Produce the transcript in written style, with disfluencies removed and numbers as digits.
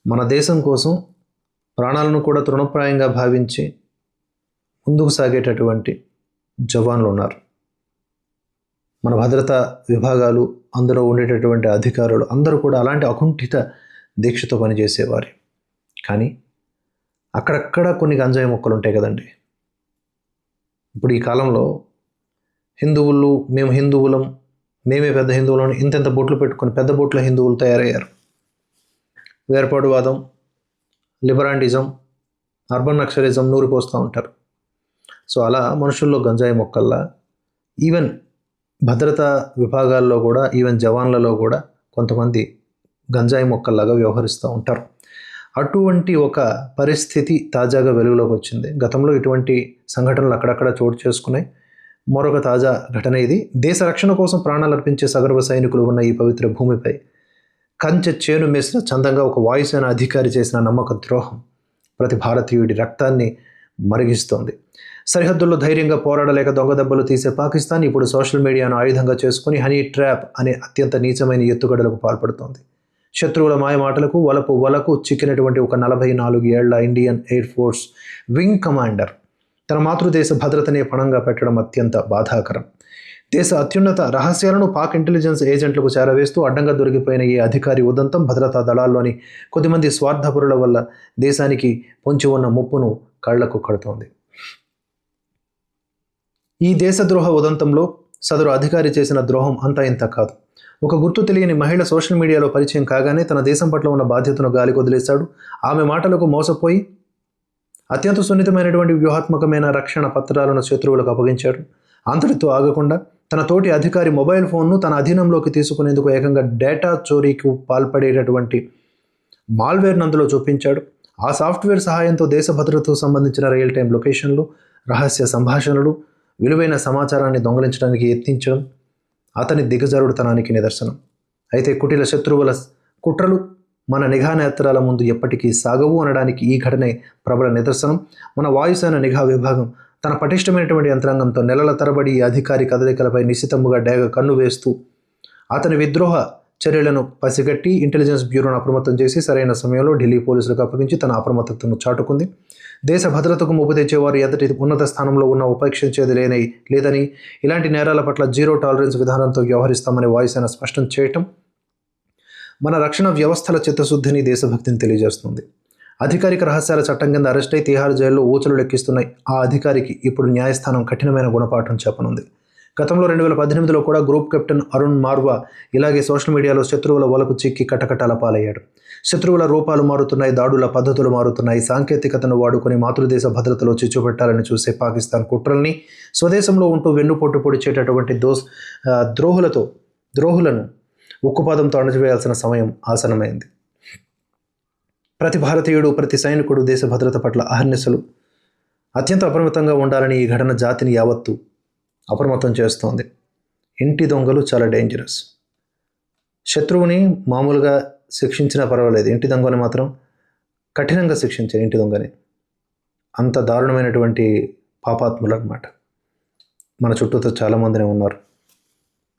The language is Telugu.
మన దేశం కోసం ప్రాణాలను కూడా తృణప్రాయంగా భావించి ముందుకు సాగేటటువంటి జవాన్లు ఉన్నారు. మన భద్రతా విభాగాలు, అందులో ఉండేటటువంటి అధికారులు అందరూ కూడా అలాంటి అకుంఠిత దీక్షతో పనిచేసేవారు. కానీ అక్కడక్కడ కొన్ని గంజాయి మొక్కలు ఉంటాయి కదండి. ఇప్పుడు ఈ కాలంలో మేము హిందువులం, మేమే పెద్ద హిందువులం, ఇంతెంత బొట్లు పెట్టుకొని పెద్ద బొట్ల హిందువులు తయారయ్యారు. వేర్పాటువాదం, లిబరాండిజం, అర్బన్ నక్సలిజం నూరిపోస్తూ ఉంటారు. సో అలా మనుషుల్లో గంజాయి మొక్కల్లా ఈవెన్ భద్రతా విభాగాల్లో కూడా, ఈవెన్ జవాన్లలో కూడా కొంతమంది గంజాయి మొక్కల్లాగా వ్యవహరిస్తూ ఉంటారు. అటువంటి ఒక పరిస్థితి తాజాగా వెలుగులోకి వచ్చింది. గతంలో ఇటువంటి సంఘటనలు అక్కడక్కడ చోటు చేసుకున్నాయి. మరొక తాజా ఘటన ఇది. దేశ రక్షణ కోసం ప్రాణాలు అర్పించే సగర్వ సైనికులు ఉన్న ఈ పవిత్ర భూమిపై కంచె చేను మేసిన చందంగా ఒక వాయుసేన అధికారి చేసిన నమ్మక ద్రోహం ప్రతి భారతీయుడి రక్తాన్ని మరిగిస్తోంది. సరిహద్దుల్లో ధైర్యంగా పోరాడలేక దొంగ దెబ్బలు తీసే పాకిస్తాన్ ఇప్పుడు సోషల్ మీడియాను ఆయుధంగా చేసుకుని హనీ ట్రాప్ అనే అత్యంత నీచమైన ఎత్తుగడలకు పాల్పడుతోంది. శత్రువుల మాయమాటలకు వలకు చిక్కినటువంటి ఒక 44 ఏళ్ల Indian air force wing commander తన మాతృదేశ భద్రతనే పణంగా పెట్టడం అత్యంత బాధాకరం. దేశ అత్యున్నత రహస్యాలను పాక్ ఇంటెలిజెన్స్ ఏజెంట్లకు చేరవేస్తూ అడ్డంగా దొరికిపోయిన ఈ అధికారి ఉదంతం భద్రతా దళాల్లోని కొద్దిమంది స్వార్థపరుల వల్ల దేశానికి పొంచి ఉన్న ముప్పును కళ్లకు కడుతోంది. ఈ దేశద్రోహ ఉదంతంలో సదరు అధికారి చేసిన ద్రోహం అంతా ఇంత కాదు. ఒక గుర్తు తెలియని మహిళ సోషల్ మీడియాలో పరిచయం కాగానే తన దేశం పట్ల ఉన్న బాధ్యతను గాలికి వదిలేశాడు. ఆమె మాటలకు మోసపోయి అత్యంత సున్నితమైనటువంటి వ్యూహాత్మకమైన రక్షణ పత్రాలను శత్రువులకు అప్పగించాడు. అంతటితో ఆగకుండా తన తోటి అధికారి మొబైల్ ఫోన్ను తన అధీనంలోకి తీసుకునేందుకు ఏకంగా డేటా చోరీకి పాల్పడేటటువంటి మాల్వేర్ను అందులో చూపించాడు. ఆ సాఫ్ట్వేర్ సహాయంతో దేశ భద్రతకు సంబంధించిన రియల్ టైం లొకేషన్లు, రహస్య సంభాషణలు, విలువైన సమాచారాన్ని దొంగలించడానికి యత్నించడం అతని దిగజారుడుతనానికి నిదర్శనం. అయితే కుటిల శత్రువుల కుట్రలు మన నిఘా నేత్రాల ముందు ఎప్పటికీ సాగవు అనడానికి ఈ ఘటనే ప్రబల నిదర్శనం. మన వాయుసేన నిఘా విభాగం తన పటిష్టమైనటువంటి యంత్రాంగంతో నెలల తరబడి ఈ అధికారి కదలికలపై నిశితంగా డేగ కన్ను వేస్తూ అతని విద్రోహ చర్యలను పసిగట్టి ఇంటెలిజెన్స్ బ్యూరోను అప్రమత్తం చేసి సరైన సమయంలో ఢిల్లీ పోలీసులకు అప్పగించి తన అప్రమత్తతను చాటుకుంది. దేశ భద్రతకు ముప్పు తెచ్చేవారు ఎంతటి ఉన్నత స్థానంలో ఉన్న ఉపేక్షించేది లేదని, ఇలాంటి నేరాల పట్ల జీరో టాలరెన్స్ విధానంతో వ్యవహరిస్తామని వాయుసేన స్పష్టం చేయటం మన రక్షణ వ్యవస్థల చిత్తశుద్ధిని, దేశభక్తిని తెలియజేస్తుంది. అధికారిక రహస్యాల చట్టం కింద అరెస్ట్ అయి తిహార్ జైల్లో ఊచలు లెక్కిస్తున్నాయి. ఆ అధికారికి ఇప్పుడు న్యాయస్థానం కఠినమైన గుణపాఠం చెప్పనుంది. గతంలో 2018లో కూడా గ్రూప్ కెప్టెన్ అరుణ్ మార్వా ఇలాగే సోషల్ మీడియాలో శత్రువుల వలకు చిక్కి కటకటాల పాలయ్యాడు. శత్రువుల రూపాలు మారుతున్నాయి, దాడుల పద్ధతులు మారుతున్నాయి. సాంకేతికతను వాడుకొని మాతృదేశ భద్రతలో చిచ్చుపెట్టాలని చూసే పాకిస్తాన్ కుట్రల్ని స్వదేశంలో ఉంటూ వెన్నుపోటు పొడిచేటటువంటి ద్రోహులను ఉక్కుపాదంతో అణచివేయాల్సిన సమయం ఆసనమైంది. ప్రతి భారతీయుడు, ప్రతి సైనికుడు దేశ భద్రత పట్ల అహర్నిశలు అత్యంత అప్రమత్తంగా ఉండాలని ఈ ఘటన జాతిని యావత్తు అప్రమత్తం చేస్తోంది. ఇంటి దొంగలు చాలా డేంజరస్. శత్రువుని మామూలుగా శిక్షించినా పర్వాలేదు, ఇంటి దొంగని మాత్రం కఠినంగా శిక్షించారు. ఇంటి దొంగని అంత దారుణమైనటువంటి పాపాత్ములు అన్నమాట. మన చుట్టూతో చాలామందినే ఉన్నారు.